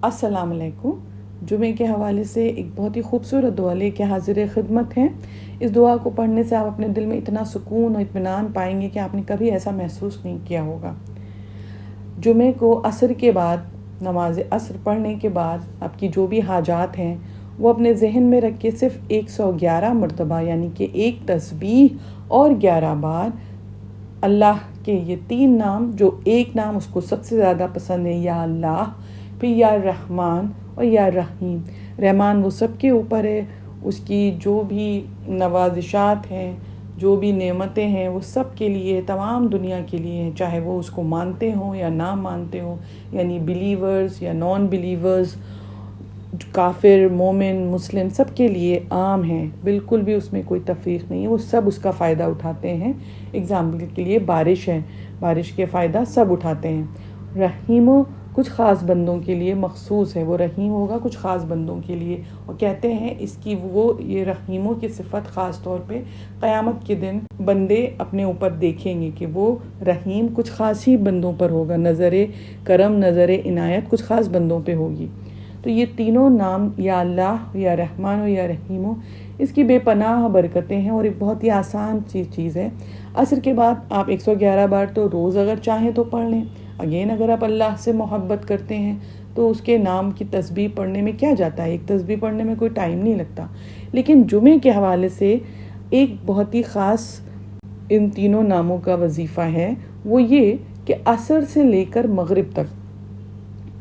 अस्सलाम वालेकुम। जुमे के हवाले से एक बहुत ही खूबसूरत दुआ लेके हाजिर खिदमत हैं। इस दुआ को पढ़ने से आप अपने दिल में इतना सुकून और इत्मीनान पाएंगे कि आपने कभी ऐसा महसूस नहीं किया होगा। जुमे को असर के बाद, नमाज असर पढ़ने के बाद आपकी जो भी हाजात हैं वो अपने जहन में रख के सिर्फ 111 मरतबा यानी कि एक तस्बीह और 11 बार अल्लाह के ये 3 नाम, जो एक नाम उसको सबसे ज़्यादा पसंद है, या अल्लाह, फिर या रहमान और या रहीम। रहमान वो सबके ऊपर है, उसकी जो भी नवाजिशात हैं, जो भी नेमतें हैं वो सब के लिए, तमाम दुनिया के लिए हैं, चाहे वो उसको मानते हों या ना मानते हों, यानी बिलीवर्स या नॉन बिलीवर्स, काफिर, मोमिन, मुस्लिम, सब के लिए आम हैं, बिल्कुल भी उसमें कोई तफरीक नहीं है। वो सब उसका फ़ायदा उठाते हैं। एग्ज़ाम्पल के लिए बारिश है, बारिश के फ़ायदा सब उठाते हैं। रहीम कुछ ख़ास बंदों के लिए मखसूस है, वो रहीम होगा कुछ ख़ास बंदों के लिए, और कहते हैं इसकी ये रहीमों की सिफत ख़ास तौर पे क़यामत के दिन बंदे अपने ऊपर देखेंगे कि वो रहीम कुछ ख़ास ही बंदों पर होगा, नज़र करम, नज़र इनायत कुछ ख़ास बंदों पे होगी। तो ये तीनों नाम, या अल्लाह, या रहमान और या रहीम, इसकी बेपनाह बरकतें हैं और एक बहुत ही आसान चीज़ है। असर के बाद आप 111 बार तो रोज़ अगर चाहें तो पढ़ लें। अगेन अगर आप अल्लाह से मोहब्बत करते हैं तो उसके नाम की तस्बीह पढ़ने में क्या जाता है, एक तस्बीह पढ़ने में कोई टाइम नहीं लगता। लेकिन जुमे के हवाले से एक बहुत ही ख़ास इन तीनों नामों का वजीफ़ा है, वो ये कि असर से लेकर मगरिब तक,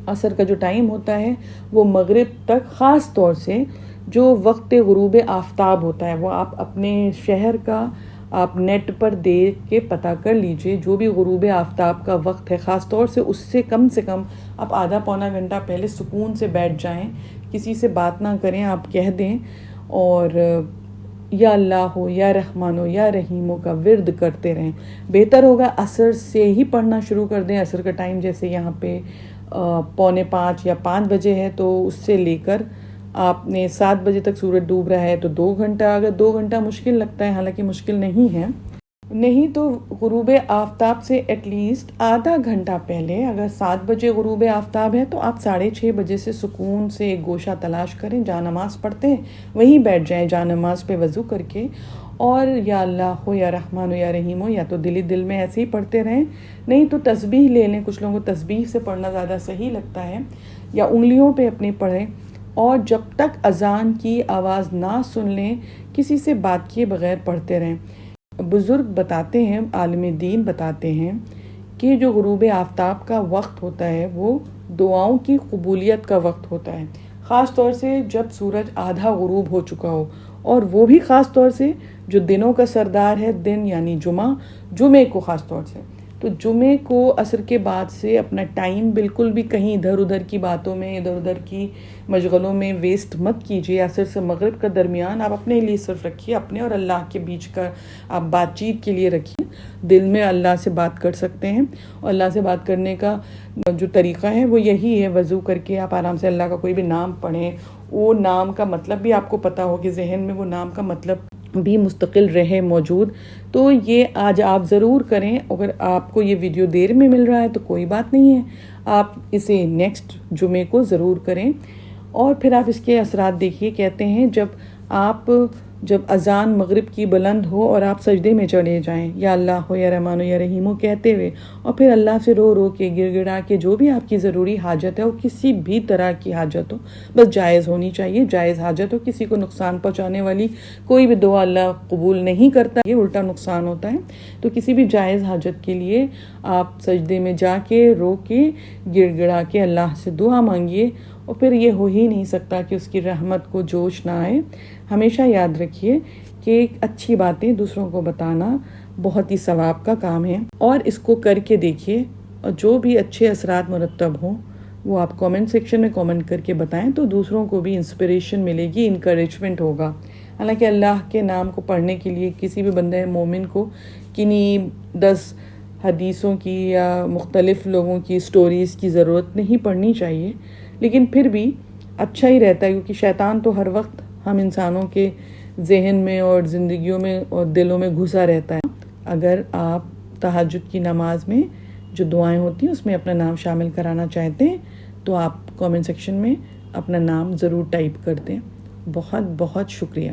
असर का जो टाइम होता है वो मगरिब तक, ख़ास तौर से जो वक्त गुरूब आफ्ताब होता है, वो आप अपने शहर का आप नेट पर देख के पता कर लीजिए, जो भी गुरूब आफ्ताब का वक्त है, ख़ास तौर से उससे कम आप आधा पौना घंटा पहले सुकून से बैठ जाएं, किसी से बात ना करें, आप कह दें और या अल्लाह हो, या रहमान हो, या रहीमों का विर्द करते रहें। बेहतर होगा असर से ही पढ़ना शुरू कर दें। असर का टाइम जैसे यहाँ पे 4:45 या 5 बजे है, तो उससे लेकर आपने 7 बजे तक सूरज डूब रहा है तो 2 घंटा, अगर 2 घंटा मुश्किल लगता है, हालांकि मुश्किल नहीं है, नहीं तो गुरूब आफ्ताब से एटलीस्ट आधा घंटा पहले, अगर 7 बजे गुरूब आफ्ताब है तो आप 6:30 बजे से सुकून से एक गोशा तलाश करें, जहाँ नमाज़ पढ़ते हैं वहीं बैठ जाएं, जहाँ नमाज पे वज़ू करके, और या अल्लाह हो, या रहमान हो, या रहीम हो, या तो दिल में ऐसे ही पढ़ते रहें, नहीं तो तस्बीह ले लें। कुछ लोगों को तस्बीह से पढ़ना ज़्यादा सही लगता है, या उंगलियों पे अपनी पढ़ें, और जब तक अज़ान की आवाज़ ना सुन लें किसी से बात किए बग़ैर पढ़ते रहें। बुज़ुर्ग बताते हैं, आलिम दीन बताते हैं कि जो गुरूब आफ्ताब का वक्त होता है वो दुआओं की कबूलियत का वक्त होता है, ख़ास तौर से जब सूरज आधा गुरूब हो चुका हो, और वो भी ख़ास तौर से जो दिनों का सरदार है, दिन यानी जुमे को ख़ास तौर से। तो जुमे को असर के बाद से अपना टाइम बिल्कुल भी कहीं इधर उधर की बातों में, इधर उधर की मशगलों में वेस्ट मत कीजिए। असर से मगरिब का दरमियान आप अपने लिए सिर्फ रखिए, अपने और अल्लाह के बीच का आप बातचीत के लिए रखिए। दिल में अल्लाह से बात कर सकते हैं, और अल्लाह से बात करने का जो तरीक़ा है वो यही है, वज़ू करके आप आराम से अल्लाह का कोई भी नाम पढ़ें, वो नाम का मतलब भी आपको पता हो कि जहन में वो नाम का मतलब भी मुस्तकिल रहे मौजूद। तो ये आज आप ज़रूर करें। अगर आपको ये वीडियो देर में मिल रहा है तो कोई बात नहीं है, आप इसे नेक्स्ट जुमे को ज़रूर करें, और फिर आप इसके असरात देखिए। कहते हैं जब अज़ान मगरिब की बुलंद हो और आप सजदे में चले जाएं, या अल्लाह हो, या रहमान हो, या रहीम हो कहते हुए, और फिर अल्लाह से रो के, गिड़गिड़ा के, जो भी आपकी ज़रूरी हाजत है, और किसी भी तरह की हाजत हो, बस जायज़ होनी चाहिए, जायज़ हाजत हो, किसी को नुकसान पहुँचाने वाली कोई भी दुआ अल्लाह कबूल नहीं करता, ये उल्टा नुकसान होता है। तो किसी भी जायज़ हाजत के लिए आप सजदे में जाके, रो के, गिड़गिड़ा के अल्लाह से दुआ मांगिए, और फिर ये हो ही नहीं सकता कि उसकी रहमत को जोश ना आए। हमेशा याद रखिए कि अच्छी बातें दूसरों को बताना बहुत ही सवाब का काम है, और इसको करके देखिए, और जो भी अच्छे असरात मुरतब हों वो आप कमेंट सेक्शन में कमेंट करके बताएं, तो दूसरों को भी इंस्पिरेशन मिलेगी, इनकरेजमेंट होगा। हालांकि अल्लाह के नाम को पढ़ने के लिए किसी भी बंदे मोमिन को किन्हीं 10 हदीसों की या मुख्तलिफ़ लोगों की स्टोरीज़ की ज़रूरत नहीं पड़नी चाहिए, लेकिन फिर भी अच्छा ही रहता है, क्योंकि शैतान तो हर वक्त हम इंसानों के जहन में और ज़िंदगियों में और दिलों में घुसा रहता है। अगर आप तहज्जुद की नमाज में जो दुआएं होती हैं उसमें अपना नाम शामिल कराना चाहते हैं تو آپ کامنٹ سیکشن میں اپنا نام ضرور ٹائپ کر دیں. بہت بہت شکریہ.